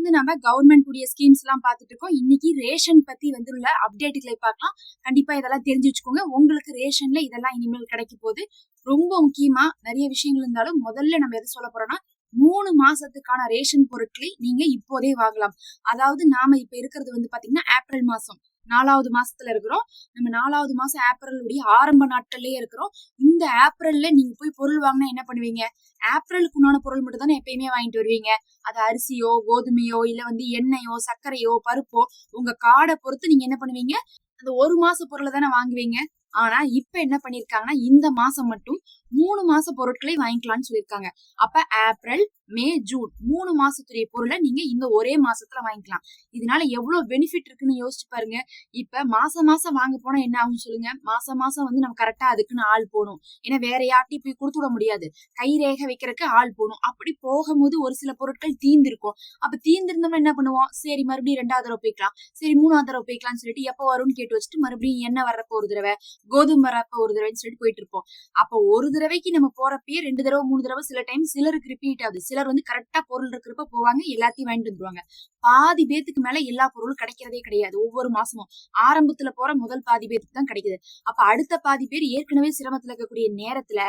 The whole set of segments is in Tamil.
தொடர்ந்து நம்ம கவர்மெண்ட் உடைய ஸ்கீம்ஸ் எல்லாம் பார்த்துட்டு இருக்கோம். இன்னைக்கு ரேஷன் பத்தி உள்ள அப்டேட்டுகளை பார்க்கலாம். கண்டிப்பா இதெல்லாம் தெரிஞ்சு வச்சுக்கோங்க. உங்களுக்கு ரேஷன்ல இதெல்லாம் இனிமேல் கிடைக்க போகுது. ரொம்ப முக்கியமா நிறைய விஷயங்கள் இருந்தாலும் முதல்ல நம்ம எதை சொல்ல போறோம்னா 3 மாசத்துக்கான ரேஷன் பொருட்களை நீங்க இப்போதே வாங்கலாம். அதாவது நாம இப்ப இருக்கிறது பாத்தீங்கன்னா ஏப்ரல் மாசம் 4வது மாசத்துல இருக்கிறோம். நம்ம 4வது மாசம் ஏப்ரலுடைய ஆரம்ப நாட்கள்லயே இருக்கிறோம். இந்த ஏப்ரல்ல நீங்க போய் பொருள் வாங்கினா என்ன பண்ணுவீங்க? ஏப்ரலுக்கு உண்டான பொருள் மட்டும் தானே எப்பயுமே வாங்கிட்டு வருவீங்க. அது அரிசியோ கோதுமையோ இல்ல எண்ணெயோ சர்க்கரையோ பருப்போ உங்க கார்டை பொறுத்து நீங்க என்ன பண்ணுவீங்க? அந்த 1 மாச பொருளை தானே வாங்குவீங்க. ஆனா இப்ப என்ன பண்ணிருக்காங்கன்னா இந்த மாசம் மட்டும் 3 மாச பொருட்களை வாங்கிக்கலாம்னு சொல்லியிருக்காங்க. அப்ப ஏப்ரல் மே ஜூன் 3 மாசத்துடைய பொருளை நீங்க இந்த ஒரே மாசத்துல வாங்கிக்கலாம். இதனால எவ்வளவு பெனிஃபிட் இருக்குன்னு யோசிச்சு பாருங்க. இப்ப மாசம் மாசம் வாங்க போனா என்ன ஆகும் சொல்லுங்க? மாசம் மாசம் நம்ம கரெக்டா அதுக்குன்னு ஆள் போகணும். ஏன்னா வேற யார்ட்டையும் போய் கொடுத்து விட முடியாது. கை ரேகை வைக்கிறதுக்கு ஆள் போகணும். அப்படி போகும்போது ஒரு சில பொருட்கள் தீர்ந்திருக்கும். அப்ப தீர்ந்திருந்தோம்னா என்ன பண்ணுவோம்? சரி மறுபடியும் 2வது தடவை போய்க்கலாம், சரி 3வது தடவை போய்க்கலாம்னு சொல்லிட்டு எப்ப வரும்னு கேட்டு வச்சுட்டு மறுபடியும் எண்ணெய் வர்றப்ப ஒரு தடவை, கோதுமை வரப்ப ஒரு தடவைன்னு சொல்லிட்டு போயிட்டு இருப்போம். அப்ப ஒரு தடவைக்கு நம்ம போறப்பயே 2 தடவை 3 தடவை சில டைம் சிலருக்கு ரிப்பீட் ஆகுது. சிலர் கரெக்டா பொருள் இருக்கிறப்ப போவாங்க, எல்லாத்தையும் வாங்கிட்டு வந்துருவாங்க. பாதி பேத்துக்கு மேல எல்லா பொருளும் கிடைக்கிறதே கிடையாது. ஒவ்வொரு மாசமும் ஆரம்பத்துல போற முதல் பாதி பேருக்கு தான் கிடைக்குது. அப்ப அடுத்த பாதி பேர் ஏற்கனவே சிரமத்துல இருக்கக்கூடிய நேரத்துல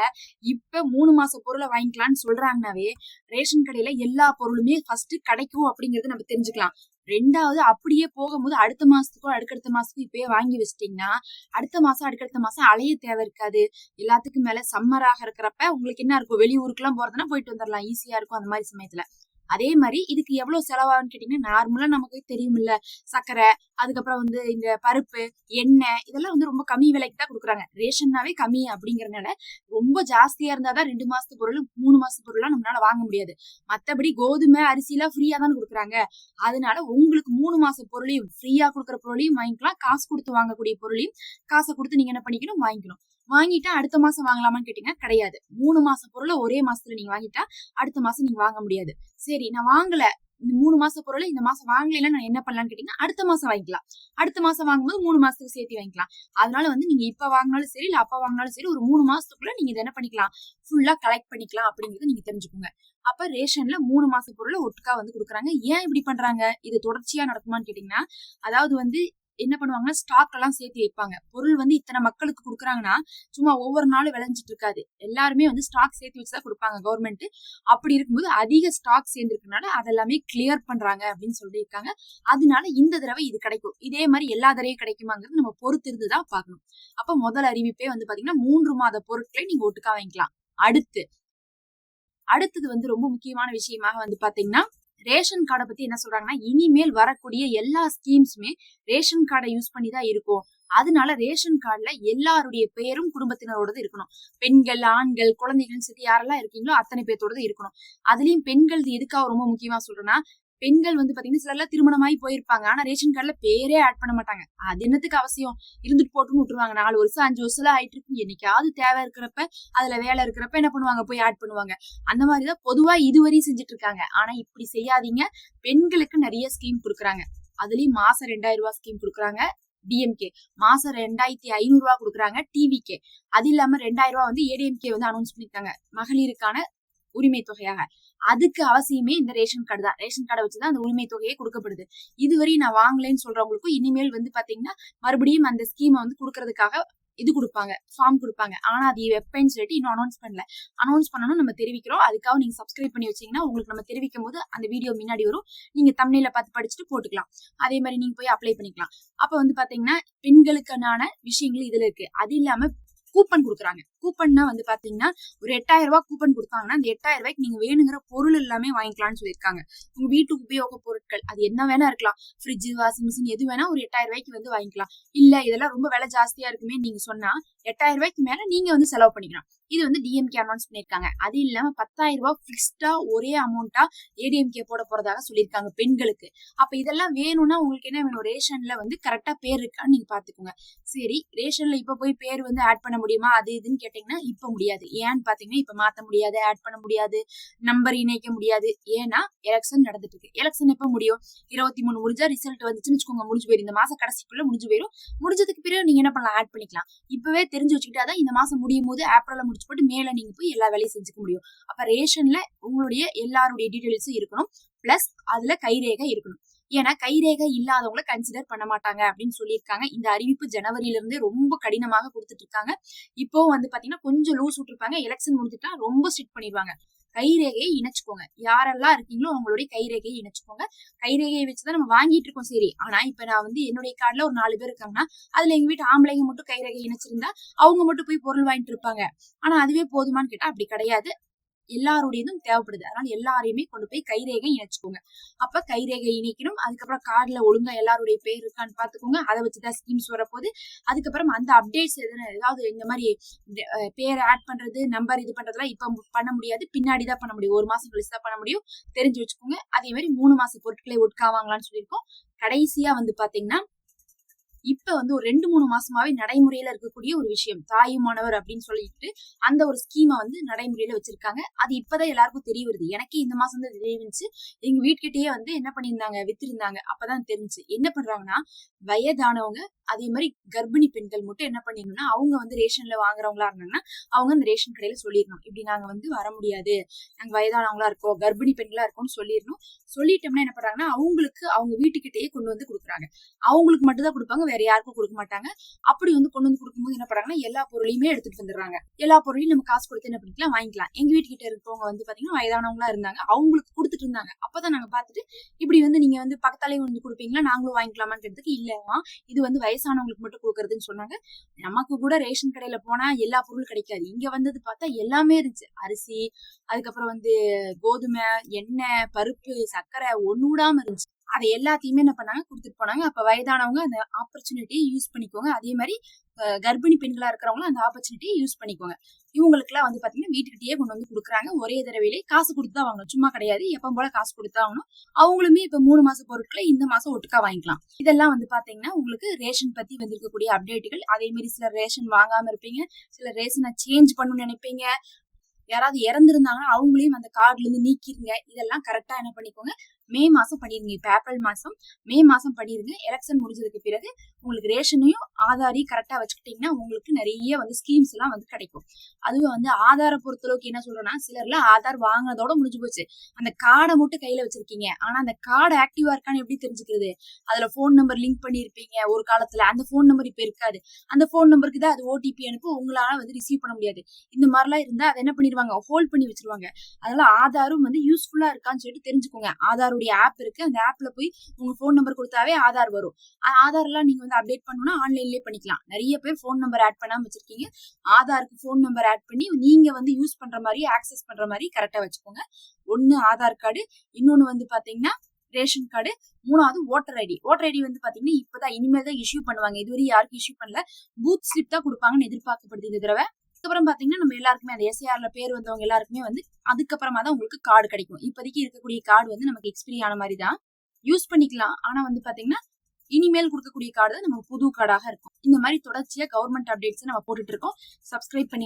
இப்ப 3 மாச பொருளை வாங்கிக்கலாம்னு சொல்றாங்கன்னாவே ரேஷன் கடையில எல்லா பொருளுமே ஃபர்ஸ்ட் கிடைக்கும் அப்படிங்கறத நம்ம தெரிஞ்சுக்கலாம். 2வது அப்படியே போகும்போது அடுத்த மாசத்துக்கோ அடுத்த மாசத்துக்கும் இப்பயே வாங்கி வச்சிட்டீங்கன்னா அடுத்த மாசம் அடுத்த மாசம் அலைய தேவை இருக்காது. எல்லாத்துக்கும் மேல சம்மராக இருக்கிறப்ப உங்களுக்கு என்ன இருக்கும்? வெளியூருக்கு எல்லாம் போறதுன்னா போயிட்டு வந்துடலாம், ஈஸியா இருக்கும் அந்த மாதிரி சமயத்துல. அதே மாதிரி இதுக்கு எவ்வளவு செலவாகுன்னு கேட்டீங்கன்னா நார்மலா நமக்கு தெரியும் இல்ல, சர்க்கரை அதுக்கப்புறம் இந்த பருப்பு எண்ணெய் இதெல்லாம் ரொம்ப கம்மி விலைக்கு தான் கொடுக்குறாங்க. ரேஷன்னாவே கம்மி அப்படிங்கறதுனால ரொம்ப ஜாஸ்தியா இருந்தாதான் 2 மாசத்து பொருள் 3 மாசத்து பொருள்லாம் நம்மளால வாங்க முடியாது. மத்தபடி கோதுமை அரிசி எல்லாம் ஃப்ரீயா தான் கொடுக்குறாங்க. அதனால உங்களுக்கு 3 மாச பொருளையும் ஃப்ரீயா கொடுக்குற பொருளையும் வாங்கிக்கலாம், காசு கொடுத்து வாங்கக்கூடிய பொருளையும் காசை கொடுத்து நீங்க என்ன பண்ணிக்கணும்? வாங்கிக்கணும். வாங்கிட்டா அடுத்த மாசம் வாங்கலாமான்னு கேட்டீங்கன்னா கிடையாது. 3 மாச பொருளை ஒரே மாசத்துல நீங்க வாங்கிட்டா அடுத்த மாசம் நீங்க வாங்க முடியாது. சரி நான் வாங்கல, இந்த 3 மாச பொருளை இந்த மாசம் வாங்கலைன்னா நான் என்ன பண்ணலாம்னு கேட்டீங்கன்னா அடுத்த மாசம் வாங்கிக்கலாம். அடுத்த மாசம் வாங்கும்போது 3 மாசத்துக்கு சேர்த்து வாங்கிக்கலாம். அதனால நீங்க இப்ப வாங்கினாலும் சரி இல்ல அப்ப வாங்கினாலும் சரி ஒரு 3 மாசத்துக்குள்ள நீங்க இதை என்ன பண்ணிக்கலாம்? ஃபுல்லா கலெக்ட் பண்ணிக்கலாம் அப்படிங்கறத நீங்க தெரிஞ்சுக்கோங்க. அப்ப ரேஷன்ல 3 மாச பொருளை ஒட்டுக்கா கொடுக்குறாங்க. ஏன் இப்படி பண்றாங்க? இது தொடர்ச்சியா நடக்குமான்னு கேட்டீங்கன்னா அதாவது என்ன பண்ணுவாங்கன்னா ஸ்டாக் எல்லாம் சேர்த்து வைப்பாங்க. பொருள் இத்தனை மக்களுக்கு கொடுக்குறாங்கன்னா சும்மா ஒவ்வொரு நாளும் விளைஞ்சிட்டு இருக்காது. எல்லாருமே ஸ்டாக் சேர்த்து வச்சுதான் கொடுப்பாங்க கவர்மெண்ட். அப்படி இருக்கும்போது அதிக ஸ்டாக் சேர்ந்துருக்கனால அதெல்லாமே கிளியர் பண்றாங்க அப்படின்னு சொல்லியிருக்காங்க. அதனால இந்த தடவை இது கிடைக்கும். இதே மாதிரி எல்லா தடவையும் கிடைக்குமாங்கிறது நம்ம பொறுத்து இருந்துதான் பார்க்கணும். அப்ப முதல் அறிவிப்பே பாத்தீங்கன்னா 3 மாத பொருட்களை நீங்க ஒட்டுக்கா வாங்கிக்கலாம். அடுத்தது ரொம்ப முக்கியமான விஷயமாக பாத்தீங்கன்னா ரேஷன் கார்டை பத்தி என்ன சொல்றாங்கன்னா இனிமேல் வரக்கூடிய எல்லா ஸ்கீம்ஸுமே ரேஷன் கார்டை யூஸ் பண்ணி தான் இருக்கும். அதனால ரேஷன் கார்டுல எல்லாருடைய பெயரும் குடும்பத்தினரோடது இருக்கணும். பெண்கள் ஆண்கள் குழந்தைகள் சரி யாரெல்லாம் இருக்கீங்களோ அத்தனை பேர்த்தோடது இருக்கணும். அதுலயும் பெண்கள் எதுக்காக ரொம்ப முக்கியமா சொல்றேன்னா பெண்கள் பாத்தீங்கன்னா சிலர்லாம் திருமணமாயி போயிருப்பாங்க. ஆனா ரேஷன் கார்டுல பேரே ஆட் பண்ண மாட்டாங்க. அது என்னத்துக்கு அவசியம்? இருந்துட்டு போட்டுன்னு விட்டுருவாங்க. 4 வருஷம் 5 வருஷம் ஆயிட்டு இருக்கு. என்னைக்காவது தேவை இருக்கிறப்ப அதுல வேலை இருக்கிறப்ப என்ன பண்ணுவாங்க? போய் ஆட் பண்ணுவாங்க. அந்த மாதிரிதான் பொதுவா இதுவரையும் செஞ்சுட்டு இருக்காங்க. ஆனா இப்படி செய்யாதீங்க. பெண்களுக்கு நிறைய ஸ்கீம் கொடுக்குறாங்க. அதுலயும் மாசம் 2000 ரூபாய் ஸ்கீம் கொடுக்குறாங்க டிஎம்கே, மாசம் 2500 ரூபாய் கொடுக்குறாங்க டிவிகே. அது இல்லாம 2000 ரூபாய் ஏடிஎம்கே அனௌன்ஸ் பண்ணிருக்காங்க மகளிருக்கான உரிமை தொகையாக. அதுக்கு அவசியமே இந்த ரேஷன் கார்டு தான். ரேஷன் கார்டை வச்சுதான் அந்த உரிமை தொகையே கொடுக்கப்படுது. இதுவரை நான் வாங்கலைன்னு சொல்றவங்களுக்கும் இனிமேல் பாத்தீங்கன்னா மறுபடியும் அந்த ஸ்கீமை கொடுக்கறதுக்காக இது கொடுப்பாங்க, ஃபார்ம் கொடுப்பாங்க. ஆனா அது எப்பன்னு சொல்லிட்டு இன்னும் அனௌன்ஸ் பண்ணல. அனௌன்ஸ் பண்ணணும் நம்ம தெரிவிக்கிறோம். அதுக்காக நீங்க சப்ஸ்கிரைப் பண்ணி வச்சீங்கன்னா உங்களுக்கு நம்ம தெரிவிக்கும் போது அந்த வீடியோ முன்னாடி வரும். நீங்க தம்ப்நெயில பார்த்து படிச்சுட்டு போட்டுக்கலாம். அதே மாதிரி நீங்க போய் அப்ளை பண்ணிக்கலாம். அப்ப பாத்தீங்கன்னா பெண்களுக்கான விஷயங்கள் இதுல இருக்கு. அது இல்லாம கூப்பன் கொடுக்குறாங்க. கூப்பன்னா பாத்தீங்கன்னா ஒரு 8000 ரூபாய் கூப்பன் கொடுத்தாங்கன்னா அந்த 8000 ரூபாய்க்கு நீங்க வேணுங்கிற பொருள் எல்லாமே வாங்கிக்கலாம்னு சொல்லியிருக்காங்க. உங்க வீட்டு உபயோக பொருட்கள் அது என்ன வேணா இருக்கலாம். ஃப்ரிட்ஜ் வாஷிங் மிஷின் எது வேணா ஒரு 8000 ரூபாய்க்கு வாங்கிக்கலாம். இல்ல இதெல்லாம் ரொம்ப விலை ஜாஸ்தியா இருக்குமே நீங்க சொன்னா 8000 ரூபாய்க்கு மேல நீங்க செலவு பண்ணிக்கலாம். இது டிஎம்கே அனௌன்ஸ் பண்ணிருக்காங்க. அது இல்லாம 10,000 ரூபாய் பிக்ஸ்டா ஒரே அமௌண்டா ஏடிஎம்கே போட போறதாக சொல்லியிருக்காங்க பெண்களுக்கு. அப்ப இதெல்லாம் வேணும்னா உங்களுக்கு என்ன வேணும்? ரேஷன்ல கரெக்டா பேர் இருக்கான்னு நீங்க பாத்துக்கோங்க. சரி ரேஷன்ல இப்ப போய் பேர் ஆட் பண்ண முடியுமா? அது இதுன்னு கேட்டீங்கன்னா இப்ப முடியாது. ஏன்னு பாத்தீங்கன்னா இப்ப மாத்த முடியாது, ஆட் பண்ண முடியாது, நம்பர் இணைக்க முடியாது. ஏன்னா எலெக்ஷன் நடந்துட்டு இருக்கு. எலெக்ஷன் எப்ப முடியும்? 23 முடிஞ்சா ரிசல்ட் வந்துச்சுன்னு வச்சுக்கோங்க, முடிஞ்சு போயிடும். இந்த மாசம் கடைசிக்குள்ள முடிஞ்சு போயிடும். முடிஞ்சதுக்கு பிறகு நீங்க என்ன பண்ணலாம்? ஆட் பண்ணிக்கலாம். இப்பவே தெரிஞ்சு வச்சுக்கிட்டாதான் இந்த மாசம் முடியும் போது ஏப்ரல்ல முடிச்சு போட்டு மேல நீங்க போய் எல்லா வேலையும் செஞ்சுக்க முடியும். அப்ப ரேஷன்ல உங்களுடைய எல்லாருடைய டீடைல்ஸும் இருக்கணும். பிளஸ் அதுல கைரேகை இருக்கணும். ஏன்னா கைரேகை இல்லாதவங்கள கன்சிடர் பண்ண மாட்டாங்க அப்படின்னு சொல்லியிருக்காங்க. இந்த அறிவிப்பு ஜனவரியில இருந்தே ரொம்ப கடினமாக கொடுத்துட்டு இருக்காங்க. இப்போ வந்து பாத்தீங்கன்னா கொஞ்சம் லூஸ் விட்டுருப்பாங்க. எலெக்ஷன் முடிஞ்சுட்டா ரொம்ப ஸ்ட்ரிக்ட் பண்ணிடுவாங்க. கைரேகையை இணைச்சுக்கோங்க. யாரெல்லாம் இருக்கீங்களோ அவங்களுடைய கைரேகையை இணைச்சுக்கோங்க. கைரேகையை வச்சுதான் நம்ம வாங்கிட்டு இருக்கோம் சரி. ஆனா இப்ப நான் வந்து என்னுடைய கார்டுல ஒரு 4 பேர் இருக்காங்கன்னா அதுல எங்க வீட்டு ஆம்பளைங்க மட்டும் கைரேகை இணைச்சிருந்தா அவங்க மட்டும் போய் பொருள் வாங்கிட்டு இருப்பாங்க. ஆனா அதுவே போதுமான்னு கேட்டா அப்படி கிடையாது. எல்லாருடையதும் தேவைப்படுது. அதனால எல்லாரையுமே கொண்டு போய் கைரேகை இணைச்சுக்கோங்க. அப்ப கைரேகை இணைக்கணும். அதுக்கப்புறம் கார்டுல ஒழுங்கா எல்லாருடைய பேர் இருக்கான்னு பாத்துக்கோங்க. அதை வச்சுதான் ஸ்கீம்ஸ் வரப்போகுது. அதுக்கப்புறம் அந்த அப்டேட்ஸ் ஏதாவது இந்த மாதிரி பேர் ஆட் பண்றது, நம்பர் இது பண்றதெல்லாம் இப்ப பண்ண முடியாது. பின்னாடிதான் பண்ண முடியும். 1 மாசம் கழிச்சு தான் பண்ண முடியும். தெரிஞ்சு வச்சுக்கோங்க. அதே மாதிரி 3 மாச பொருட்களை ஒட்காவாங்களான்னு சொல்லியிருக்கோம். கடைசியா வந்து பாத்தீங்கன்னா இப்ப வந்து ஒரு 2-3 மாசமாவே நடைமுறையில இருக்கக்கூடிய ஒரு விஷயம் தாயுமானவர் அப்படின்னு சொல்லிட்டு அந்த ஒரு ஸ்கீமை வந்து நடைமுறையில வச்சிருக்காங்க. அது இப்பதான் எல்லாருக்கும் தெரிய வருது. எனக்கு இந்த மாசம் தான் தெரிய வந்துச்சு. எங்க வீட்டுக்கிட்டயே வந்து என்ன பண்ணியிருந்தாங்க, வித்திருந்தாங்க. அப்பதான் தெரிஞ்சு என்ன பண்றாங்கன்னா வயதானவங்க அதே மாதிரி கர்ப்பிணி பெண்கள் மட்டும் என்ன பண்ணிடணும்னா அவங்க வந்து ரேஷன்ல வாங்குறவங்களா இருந்தாங்கன்னா அவங்க அந்த ரேஷன் கடையில சொல்லிடணும். இப்படி நாங்க வந்து வர முடியாது, நாங்க வயதானவங்களா இருக்கோம், கர்ப்பிணி பெண்களா இருக்கோம்னு சொல்லிடணும். சொல்லிட்டோம்னா என்ன பண்றாங்கன்னா அவங்களுக்கு அவங்க வீட்டுக்கிட்டயே கொண்டு வந்து கொடுக்குறாங்க. அவங்களுக்கு மட்டும் தான் கொடுப்பாங்க, வேற யாருக்கும் கொடுக்க மாட்டாங்க. அப்படி வந்து கொண்டு வந்து கொடுக்கும்போது என்ன பண்றாங்கன்னா எல்லா பொருளையுமே எடுத்துட்டு வந்துடுறாங்க. எல்லா பொருளையும் நம்ம காசு கொடுத்து என்ன பண்ணிக்கலாம், வாங்கிக்கலாம். எங்க வீட்டுக்கிட்ட இருக்கவங்க வந்து பாத்தீங்கன்னா வயதானவங்களா இருந்தாங்க, அவங்களுக்கு கொடுத்துட்டு இருந்தாங்க. அப்பதான் நாங்க பாத்துட்டு இப்படி வந்து நீங்க வந்து பக்கத்தாலே வந்து கொடுப்பீங்களா, நாங்களும் வாங்கிக்கலாமான்னு கேட்டதுக்கு இல்லவா இது வந்து வயசானவங்களுக்கு மட்டும் கொடுக்கறதுன்னு சொன்னாங்க. நமக்கு கூட ரேஷன் கடையில போனா எல்லா பொருளும் கிடைக்காது. இங்க வந்தது பார்த்தா எல்லாமே இருந்துச்சு. அரிசி, அதுக்கப்புறம் வந்து கோதுமை, எண்ணெய், பருப்பு, சர்க்கரை ஒண்ணு விடாம இருந்துச்சு. அதை எல்லாத்தையுமே என்ன பண்ணாங்க கொடுத்துட்டு போனாங்க. அப்ப வயதானவங்க அந்த ஆப்பர்ச்சுனிட்டியை யூஸ் பண்ணிக்கோங்க. அதே மாதிரி கர்ப்பிணி பெண்களா இருக்கிறவங்களும் அந்த ஆப்பர்ச்சுனிட்டியை யூஸ் பண்ணிக்கோங்க. இவங்களுக்கு எல்லாம் வந்து பாத்தீங்கன்னா வீட்டுக்கிட்டயே கொண்டு வந்து கொடுக்குறாங்க. ஒரே தடவையிலே காசு கொடுத்துதான் வாங்கணும், சும்மா கிடையாது. எப்ப போல காசு கொடுத்தா வாங்கணும். அவங்களுமே இப்ப 3 மாச பொருட்களை இந்த மாசம் ஒட்டுக்கா வாங்கிக்கலாம். இதெல்லாம் வந்து பாத்தீங்கன்னா உங்களுக்கு ரேஷன் பத்தி வந்திருக்கக்கூடிய அப்டேட்டுகள். அதே மாதிரி சிலர் ரேஷன் வாங்காம இருப்பீங்க, சிலர் ரேஷனை சேஞ்ச் பண்ணணும்னு நினைப்பீங்க. யாராவது இறந்திருந்தாங்கன்னா அவங்களையும் அந்த கார்டுல இருந்து நீக்கிருங்க. இதெல்லாம் கரெக்டா என்ன பண்ணிக்கோங்க, மே மாசம் பண்ணிருங்க. இப்ப ஏப்ரல் மாசம், மே மாசம் பண்ணிருங்க. எலெக்ஷன் முடிஞ்சதுக்கு பிறகு உங்களுக்கு ரேஷனையும் ஆதாரையும் கரெக்டா வச்சுக்கிட்டீங்கன்னா உங்களுக்கு நிறைய வந்து ஸ்கீம்ஸ் எல்லாம் வந்து கிடைக்கும். அதுவும் வந்து ஆதார பொறுத்தளவுக்கு என்ன சொல்றேன்னா சிலர்லாம் ஆதார் வாங்கினதோட முடிஞ்சு போச்சு. அந்த கார்டை மட்டும் கையில வச்சிருக்கீங்க. ஆனா அந்த கார்டு ஆக்டிவா இருக்கான்னு எப்படி தெரிஞ்சுக்கிறது? அதுல போன் நம்பர் லிங்க் பண்ணிருப்பீங்க ஒரு காலத்துல. அந்த போன் நம்பர் இப்ப இருக்காது. அந்த போன் நம்பருக்கு தான் அது ஓடிபி அனுப்பி உங்களால வந்து ரிசீவ் பண்ண முடியாது. இந்த மாதிரிலாம் இருந்தா அதை என்ன பண்ணிருவாங்க, ஹோல்ட் பண்ணி வச்சிருவாங்க. அதனால ஆதாரும் வந்து யூஸ்ஃபுல்லா இருக்கான்னு சொல்லிட்டு தெரிஞ்சுக்கோங்க. ஆதாருடைய ஆப் இருக்கு. அந்த ஆப்ல போய் உங்க போன் நம்பர் கொடுத்தாவே ஆதார் வரும். ஆதார் எல்லாம் நீங்க வந்து அப்டேட் பண்ணணும்னா ஆன்லைன்லயே பண்ணிக்கலாம். நிறைய பேர் போன் நம்பர் ஆட் பண்ணாம வச்சிருக்கீங்க. ஆதாருக்கு போன் நம்பர் ஆட் பண்ணி நீங்க வந்து யூஸ் பண்ற மாதிரி, ஆக்சஸ் பண்ற மாதிரி கரெக்டா வச்சுக்கோங்க. ஒன்னு ஆதார் கார்டு, இன்னொன்னு வந்து பாத்தீங்கன்னா ரேஷன் கார்டு, 3வது ஓட்டர் ஐடி. ஓட்டர் ஐடி வந்து பாத்தீங்கன்னா இப்பதான் இனிமேல் தான் இஷ்யூ பண்ணுவாங்க. இதுவரை யாருக்கும் இஷ்யூ பண்ணல. பூத் ஸ்லிப் தான் கொடுப்பாங்கன்னு எதிர்பார்க்கப்படுது இந்த தடவை. அதுக்கப்புறம் பாத்தீங்கன்னா நம்ம எல்லாருக்குமே அந்த எஸ்ஏஆர்ல பேர் வந்தவங்க எல்லாருக்குமே வந்து அதுக்கப்புறமா தான் உங்களுக்கு கார்டு கிடைக்கும். இப்போதைக்கு இருக்கக்கூடிய கார்டு வந்து நமக்கு எக்ஸ்பிரி ஆன மாதிரி தான் யூஸ் பண்ணிக்கலாம். ஆனா வந்து பாத்தீங்கன்னா இனிமேல் கொடுக்கக்கூடிய கார்டு தான் நமக்கு புது கார்டாக இருக்கும். இந்த மாதிரி தொடர்ச்சியா கவர்மெண்ட் அப்டேட்ஸ் நம்ம போட்டுட்டு இருக்கோம். சப்ஸ்கிரைப் பண்ணி